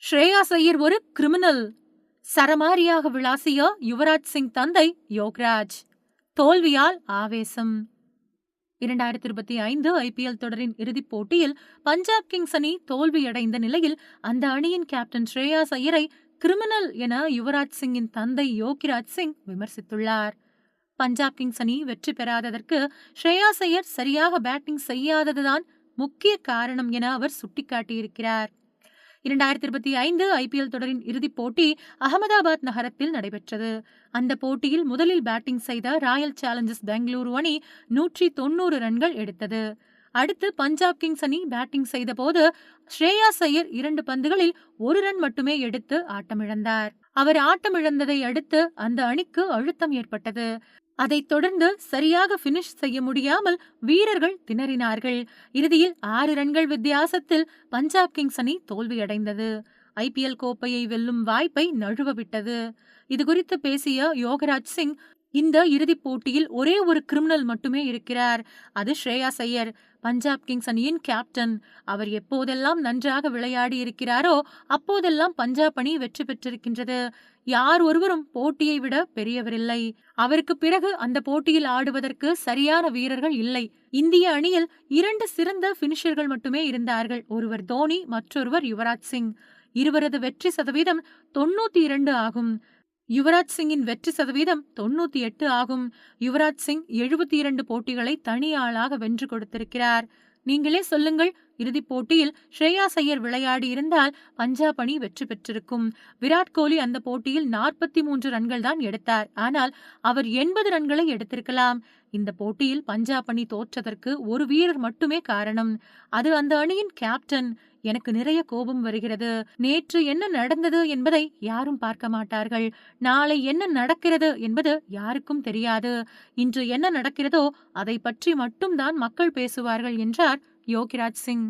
ஸ்ரேயாஸ் ஐயர் ஒரு கிரிமினல். சரமாரியாக விளாசிய யுவராஜ் சிங் தந்தை யோகராஜ். தோல்வியால் ஆவேசம். 2025 ஐபிஎல் தொடரின் இறுதிப் போட்டியில் பஞ்சாப் கிங்ஸ் அணி தோல்வியடைந்த நிலையில் அந்த அணியின் கேப்டன் ஸ்ரேயாஸ் ஐயரை கிரிமினல் என யுவராஜ் சிங்கின் தந்தை யோகிராஜ் சிங் விமர்சித்துள்ளார். பஞ்சாப் கிங்ஸ் அணி வெற்றி பெறாததற்கு ஸ்ரேயாஸ் ஐயர் சரியாக பேட்டிங் செய்யாததுதான் முக்கிய காரணம் என அவர் சுட்டிக்காட்டியிருக்கிறார். 2025 ஐபிஎல் தொடரின் இறுதிப் போட்டி அகமதாபாத் நகரத்தில் நடைபெற்றது. அந்த போட்டியில் முதலில் பேட்டிங் செய்த ராயல் சேலஞ்சர்ஸ் பெங்களூரு அணி 190 ரன்கள் எடுத்தது. அடுத்து பஞ்சாப் கிங்ஸ் அணி பேட்டிங் செய்தபோது ஸ்ரேயாஸ் ஐயர் 2 பந்துகளில் 1 ரன் மட்டுமே எடுத்து ஆட்டமிழந்தார். அவர் ஆட்டமிழந்ததை அடுத்து அந்த அணிக்கு அழுத்தம் ஏற்பட்டது. அதைத் தொடர்ந்து சரியாக பினிஷ் செய்ய முடியாமல் வீரர்கள் திணறினார்கள். இறுதியில் 6 ரன்கள் வித்தியாசத்தில் பஞ்சாப் கிங்ஸ் அணி தோல்வியடைந்தது. ஐபிஎல் கோப்பையை வெல்லும் வாய்ப்பை நழுவவிட்டது. இதுகுறித்து பேசிய யோகராஜ் சிங், இந்த இறுதிப் போட்டியில் ஒரே ஒரு கிரிமினல் மட்டுமே இருக்கிறார். அது ஸ்ரேயாஸ் ஐயர், பஞ்சாப் கிங்ஸ் அணியின் கேப்டன். அவர் எப்போதெல்லாம் நன்றாக விளையாடி இருக்கிறாரோ அப்போதெல்லாம் பஞ்சாப் அணி வெற்றி பெற்றிருக்கின்றது. யார் ஒருவரும் போட்டியை விட பெரியவரில்லை. அவருக்கு பிறகு அந்த போட்டியில் ஆடுவதற்கு சரியான வீரர்கள் இல்லை. இந்திய அணியில் 2 சிறந்த பினிஷர்கள் மட்டுமே இருந்தார்கள். ஒருவர் தோனி, மற்றொருவர் யுவராஜ் சிங். இருவரது வெற்றி சதவீதம் 92 ஆகும். யுவராஜ் சிங்கின் வெற்றி சதவீதம் 98 ஆகும். யுவராஜ் சிங் 72 போட்டிகளை தனியாளாக வென்று கொடுத்திருக்கிறார். நீங்களே சொல்லுங்கள், இறுதிப் போட்டியில் ஸ்ரேயாஸ் ஐயர் விளையாடி இருந்தால் பஞ்சாப் அணி வெற்றி பெற்றிருக்கும். விராட் கோலி அந்த போட்டியில் 43 ரன்கள் தான் எடுத்தார். ஆனால் அவர் 80 ரன்களை எடுத்திருக்கலாம். இந்த போட்டியில் பஞ்சாப் அணி தோற்றதற்கு ஒரு வீரர் மட்டுமே காரணம். அது அந்த அணியின் கேப்டன். எனக்கு நிறைய கோபம் வருகிறது. நேற்று என்ன நடந்தது என்பதை யாரும் பார்க்க மாட்டார்கள். நாளை என்ன நடக்கிறது என்பது யாருக்கும் தெரியாது. இன்று என்ன நடக்கிறதோ அதை பற்றி மட்டும்தான் மக்கள் பேசுவார்கள் என்றார் யோகிராஜ் சிங்.